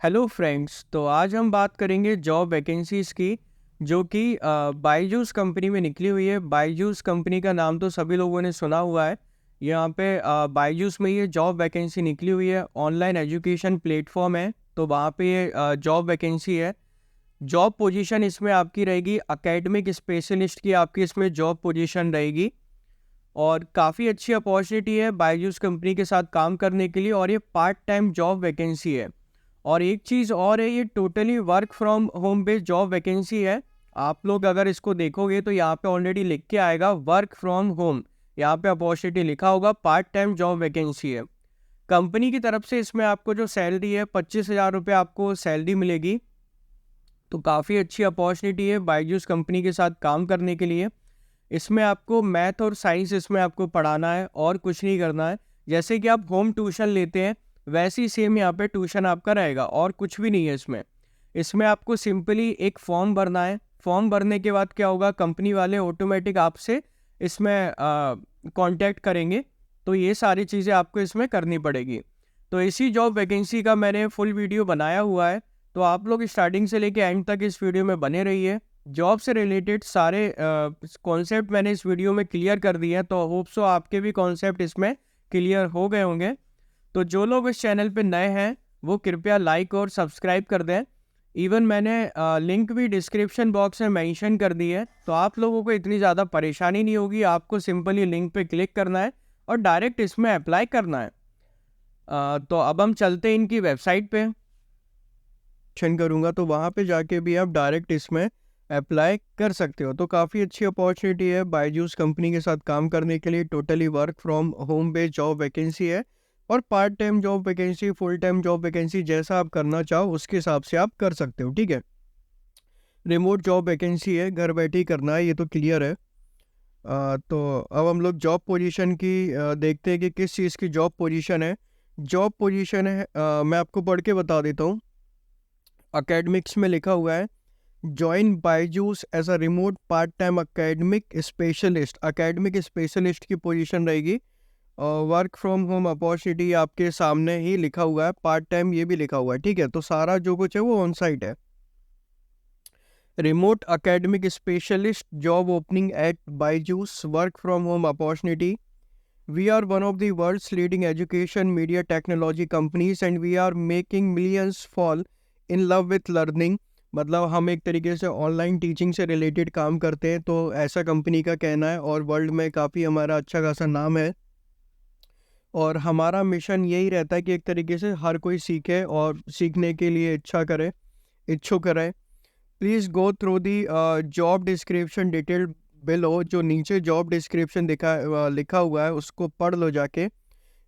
Hello friends. तो आज हम बात करेंगे जॉब वैकेंसीज़ की, जो कि बायजूस कंपनी में निकली हुई है। बायजूस कंपनी का नाम तो सभी लोगों ने सुना हुआ है। यहाँ पे बायजूस में ये जॉब वैकेंसी निकली हुई है। ऑनलाइन एजुकेशन प्लेटफॉर्म है, तो वहाँ पे ये जॉब वैकेंसी है। जॉब पोजीशन इसमें आपकी रहेगी एकेडमिक स्पेशलिस्ट की, आपकी इसमें जॉब पोजीशन रहेगी। और काफ़ी अच्छी अपॉर्चुनिटी है बायजूस कंपनी के साथ काम करने के लिए, और ये पार्ट टाइम जॉब वैकेंसी है। और एक चीज़ और है, ये totally work from home based job vacancy है। आप लोग अगर इसको देखोगे तो यहाँ पे ऑलरेडी लिख के आएगा वर्क फ्रॉम होम, यहाँ पे अपॉर्चुनिटी लिखा होगा, पार्ट टाइम जॉब वैकेंसी है। कंपनी की तरफ से इसमें आपको जो सैलरी है 25,000 रुपये आपको सैलरी मिलेगी। तो काफ़ी अच्छी अपॉर्चुनिटी है बायजूस कंपनी के साथ काम करने के लिए। इसमें आपको मैथ और साइंस इसमें आपको पढ़ाना है और कुछ नहीं करना है। जैसे कि आप होम ट्यूशन लेते हैं वैसे ही सेम यहाँ पे ट्यूशन आपका रहेगा, और कुछ भी नहीं है इसमें। इसमें आपको सिंपली एक फॉर्म भरना है। फॉर्म भरने के बाद क्या होगा, कंपनी वाले ऑटोमेटिक आपसे इसमें कांटेक्ट करेंगे। तो ये सारी चीज़ें आपको इसमें करनी पड़ेगी। तो इसी जॉब वैकेंसी का मैंने फुल वीडियो बनाया हुआ है, तो आप लोग स्टार्टिंग से लेके एंड तक इस वीडियो में बने रहिए। जॉब से रिलेटेड सारे कॉन्सेप्ट मैंने इस वीडियो में क्लियर कर दिए हैं, तो होप सो आपके भी कॉन्सेप्ट इसमें क्लियर हो गए होंगे। तो जो लोग इस चैनल पे नए हैं वो कृपया लाइक और सब्सक्राइब कर दें। इवन मैंने लिंक भी डिस्क्रिप्शन बॉक्स में मेंशन कर दी है, तो आप लोगों को इतनी ज़्यादा परेशानी नहीं होगी। आपको सिंपली लिंक पे क्लिक करना है और डायरेक्ट इसमें अप्लाई करना है। तो अब हम चलते हैं इनकी वेबसाइट पे। करूँगा तो वहाँ पे जाके भी आप डायरेक्ट इसमें अप्लाई कर सकते हो। तो काफ़ी अच्छी अपॉर्चुनिटी है बायजूस कंपनी के साथ काम करने के लिए। Totally work from home based job vacancy है, और part time job vacancy, full time job vacancy, जैसा आप करना चाहो उसके हिसाब से आप कर सकते हो। ठीक है, रिमोट जॉब वैकेंसी है, घर बैठे ही करना है, ये तो क्लियर है। तो अब हम लोग जॉब पोजीशन की देखते हैं कि किस चीज़ की जॉब पोजीशन है। जॉब पोजीशन है, मैं आपको पढ़ के बता देता हूँ। अकेडमिक्स में लिखा हुआ है, join Byju's as a remote part time academic specialist. Academic specialist की पोजीशन रहेगी। वर्क फ्रॉम होम अपॉर्चुनिटी आपके सामने ही लिखा हुआ है, पार्ट टाइम ये भी लिखा हुआ है। ठीक है, तो सारा जो कुछ है वो ऑन साइट है। Remote academic specialist job opening eight Byju's, work from home opportunity. We are one of the world's leading education media technology companies and we are making millions fall in love with learning। मतलब हम एक तरीके से online teaching से related काम करते हैं, तो ऐसा कंपनी का कहना है, और वर्ल्ड में काफ़ी हमारा अच्छा खासा नाम है। और हमारा मिशन यही रहता है कि एक तरीके से हर कोई सीखे और सीखने के लिए इच्छुक रहे। Please go through the job description detailed below. जो नीचे जॉब डिस्क्रिप्शन लिखा हुआ है उसको पढ़ लो जाके।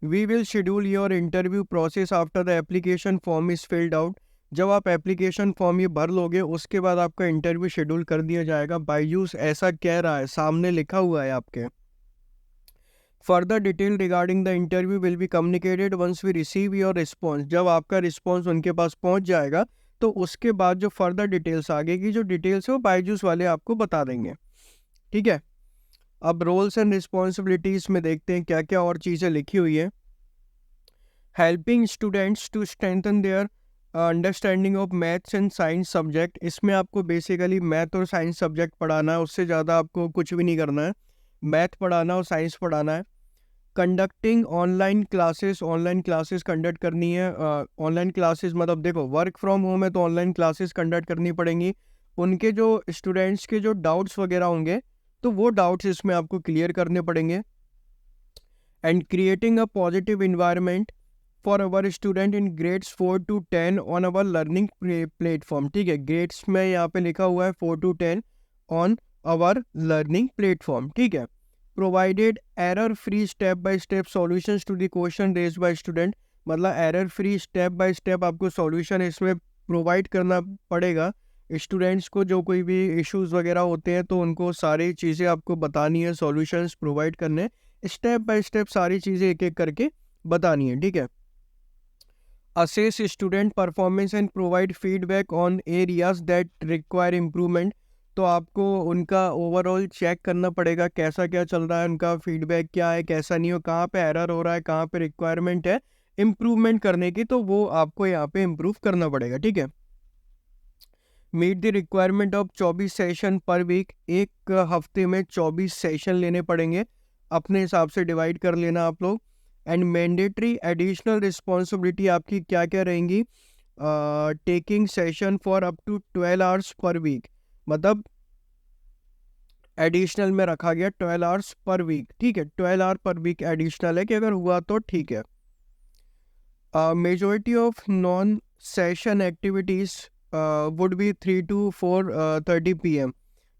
We will schedule your interview process after the application form is filled out. जब आप एप्लीकेशन फॉर्म ये भर लोगे उसके बाद आपका इंटरव्यू शेड्यूल कर दिया जाएगा। बायजूस ऐसा कह रहा है, सामने लिखा हुआ है आपके। Further detail regarding the interview will be communicated once we receive your response. जब आपका रिस्पॉन्स उनके पास पहुंच जाएगा तो उसके बाद जो फर्दर डिटेल्स, आगे की जो डिटेल्स है वो बायजूस वाले आपको बता देंगे। ठीक है, अब रोल्स एंड रिस्पॉन्सिबिलिटीज़ में देखते हैं क्या क्या और चीज़ें लिखी हुई है। Helping students to strengthen their understanding of maths and science subject. इसमें आपको बेसिकली मैथ और साइंस सब्जेक्ट पढ़ाना है, उससे ज़्यादा आपको कुछ भी नहीं करना है। मैथ पढ़ाना और साइंस पढ़ाना है। कंडक्टिंग ऑनलाइन क्लासेस कंडक्ट करनी है। ऑनलाइन क्लासेस मतलब देखो, वर्क फ्रॉम होम है तो ऑनलाइन क्लासेस कंडक्ट करनी पड़ेंगी। उनके जो स्टूडेंट्स के जो डाउट्स वगैरह होंगे तो वो डाउट्स इसमें आपको क्लियर करने पड़ेंगे। And creating a positive environment for our student in grades 4 to 10 on our learning platform. ठीक है, ग्रेड्स में यहाँ पे लिखा हुआ है 4 to 10 on our learning platform. ठीक है, provided error free step by step solutions to the question raised by student. मतलब error free step by step आपको सॉल्यूशन इसमें प्रोवाइड करना पड़ेगा स्टूडेंट्स को। जो कोई भी इश्यूज वगैरह होते हैं तो उनको सारी चीज़ें आपको बतानी है, सॉल्यूशंस प्रोवाइड करने, स्टेप बाय स्टेप सारी चीज़ें एक एक करके बतानी है। ठीक है, assess student performance and provide feedback on areas that require improvement. तो आपको उनका ओवरऑल चेक करना पड़ेगा, कैसा क्या चल रहा है, उनका फीडबैक क्या है, कैसा नहीं हो, कहाँ पे एरर हो रहा है, कहाँ पे रिक्वायरमेंट है, इम्प्रूवमेंट करने की, तो वो आपको यहाँ पे इम्प्रूव करना पड़ेगा, ठीक है। Meet the requirement of 24 session per week, एक हफ्ते में 24 सेशन लेने पड़ेंगे, अपने हिसाब से डिवाइड कर लेना आप लोग। एंड मैंडेटरी एडिशनल रिस्पॉन्सिबिलिटी आपकी क्या क्या रहेंगी, taking session for up to 12 hours per week, मतलब एडिशनल में रखा गया 12 आवर्स पर वीक, ठीक है। 12 आवर पर वीक एडिशनल है कि अगर हुआ तो ठीक है। Majority of non session activities would be 3 to 4:30 PM।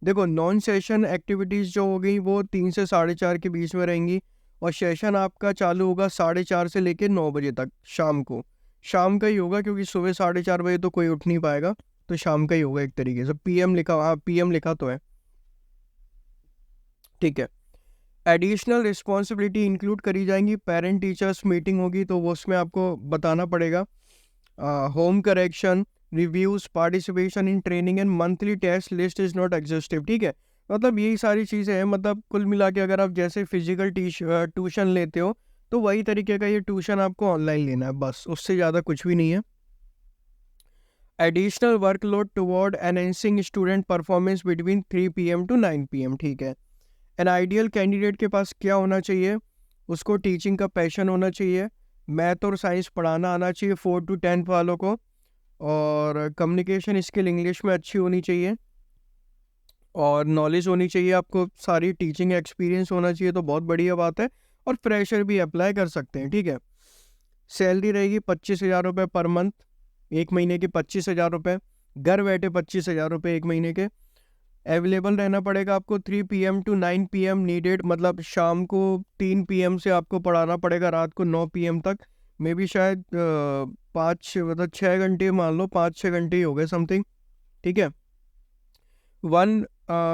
देखो नॉन सेशन एक्टिविटीज़ जो हो गई वो 3 से 4:30 के बीच में रहेंगी, और सेशन आपका चालू होगा 4:30 से लेकर 9 बजे तक शाम को। शाम का ही होगा क्योंकि सुबह 4:30 बजे तो कोई उठ नहीं पाएगा, तो शाम का ही होगा एक तरीके से। PM लिखा, हाँ PM लिखा तो है, ठीक है। एडिशनल रिस्पॉन्सिबिलिटी इंक्लूड करी जाएंगी, पेरेंट टीचर्स मीटिंग होगी तो वो उसमें आपको बताना पड़ेगा, home correction, reviews, participation in training and monthly test list is not exhaustive, ठीक है। मतलब यही सारी चीज़ें हैं, मतलब कुल मिला के अगर आप जैसे फिजिकल ट्यूशन लेते हो तो वही तरीके का ये ट्यूशन आपको ऑनलाइन लेना है, बस उससे ज़्यादा कुछ भी नहीं है। Additional workload toward enhancing student performance between 3 PM to 9 PM, ठीक है। एन आइडियल कैंडिडेट के पास क्या होना चाहिए, उसको टीचिंग का पैशन होना चाहिए, मैथ और साइंस पढ़ाना आना चाहिए 4 to 10 वालों को, और कम्युनिकेशन स्किल इंग्लिश में अच्छी होनी चाहिए, और नॉलेज होनी चाहिए आपको, सारी टीचिंग एक्सपीरियंस होना चाहिए, तो बहुत बढ़िया बात है। और फ्रेशर भी अप्लाई कर सकते हैं, ठीक है। सैलरी रहेगी 25,000 रुपये पर मंथ, एक महीने के 25,000 रुपये, घर बैठे 25,000 रुपये एक महीने के। अवेलेबल रहना पड़ेगा आपको 3 PM to 9 PM नीडेड, मतलब शाम को 3 PM से आपको पढ़ाना पड़ेगा रात को 9 PM तक। मे बी शायद 5 मतलब 6 घंटे, मान लो 5-6 घंटे ही हो गए समथिंग, ठीक है। 1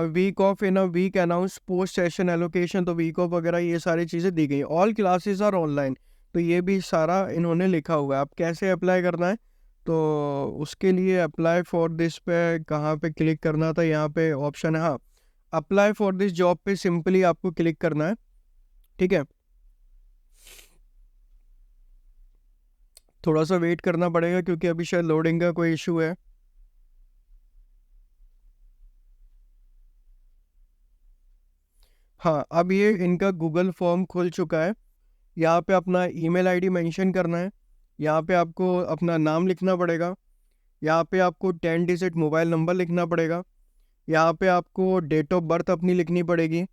week off in a week announce post session allocation, तो वीक ऑफ वगैरह ये सारी चीज़ें दी गई। ऑल क्लासेस आर ऑनलाइन, तो ये भी सारा इन्होंने लिखा हुआ है। आप कैसे अप्लाई करना है, तो उसके लिए अप्लाई फॉर दिस पे कहाँ पे क्लिक करना था, यहाँ पे ऑप्शन है, हाँ अप्लाई फॉर दिस जॉब पे सिंपली आपको क्लिक करना है, ठीक है। थोड़ा सा वेट करना पड़ेगा क्योंकि अभी शायद लोडिंग का कोई इशू है। हाँ अब ये इनका गूगल फॉर्म खुल चुका है। यहाँ पे अपना ईमेल आईडी मेंशन करना है, यहाँ पे आपको अपना नाम लिखना पड़ेगा, यहाँ पे आपको 10 डिजिट मोबाइल नंबर लिखना पड़ेगा, यहाँ पे आपको डेट ऑफ बर्थ अपनी लिखनी पड़ेगी,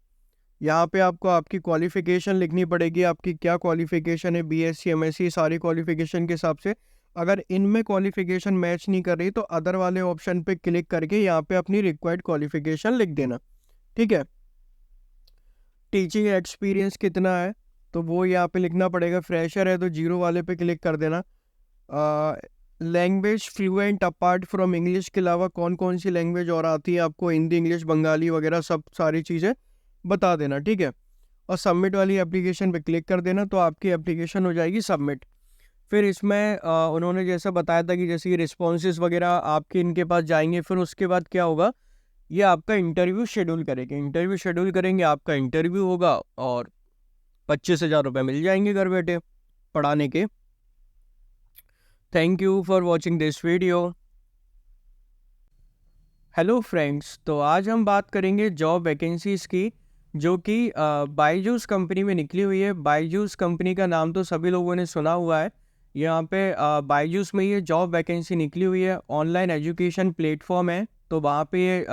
यहाँ पे आपको आपकी क्वालिफ़िकेशन लिखनी पड़ेगी, आपकी क्या क्वालिफ़िकेशन है, BSc MSc सारी क्वालिफ़िकेशन के हिसाब से। अगर इनमें क्वालिफ़िकेशन मैच नहीं कर रही तो अदर वाले ऑप्शन पे क्लिक करके यहाँ पे अपनी रिक्वायर्ड क्वालिफ़िकेशन लिख देना, ठीक है। टीचिंग एक्सपीरियंस कितना है, तो वो यहाँ पे लिखना पड़ेगा। फ्रेशर है तो 0 वाले पे क्लिक कर देना। Language fluent apart from English के अलावा कौन कौन सी लैंग्वेज और आती है आपको, हिंदी इंग्लिश बंगाली वगैरह सब सारी चीज़ें बता देना, ठीक है। और सबमिट वाली एप्लीकेशन पे क्लिक कर देना, तो आपकी एप्लीकेशन हो जाएगी सबमिट। फिर इसमें उन्होंने जैसा बताया था कि जैसे कि रिस्पॉन्सेस वगैरह आपके इनके पास जाएंगे, फिर उसके बाद क्या होगा, ये आपका इंटरव्यू शेड्यूल करेंगे। इंटरव्यू शेड्यूल करेंगे, आपका इंटरव्यू होगा और 25,000 रुपये मिल जाएंगे घर बैठे पढ़ाने के। Thank you for watching this video. Hello friends, तो आज हम बात करेंगे जॉब वैकेंसीज़ की, जो कि बायजूस कंपनी में निकली हुई है। बायजूस कंपनी का नाम तो सभी लोगों ने सुना हुआ है। यहाँ पे बायजूस में ये जॉब वैकेंसी निकली हुई है, ऑनलाइन एजुकेशन प्लेटफॉर्म है, तो वहाँ पे ये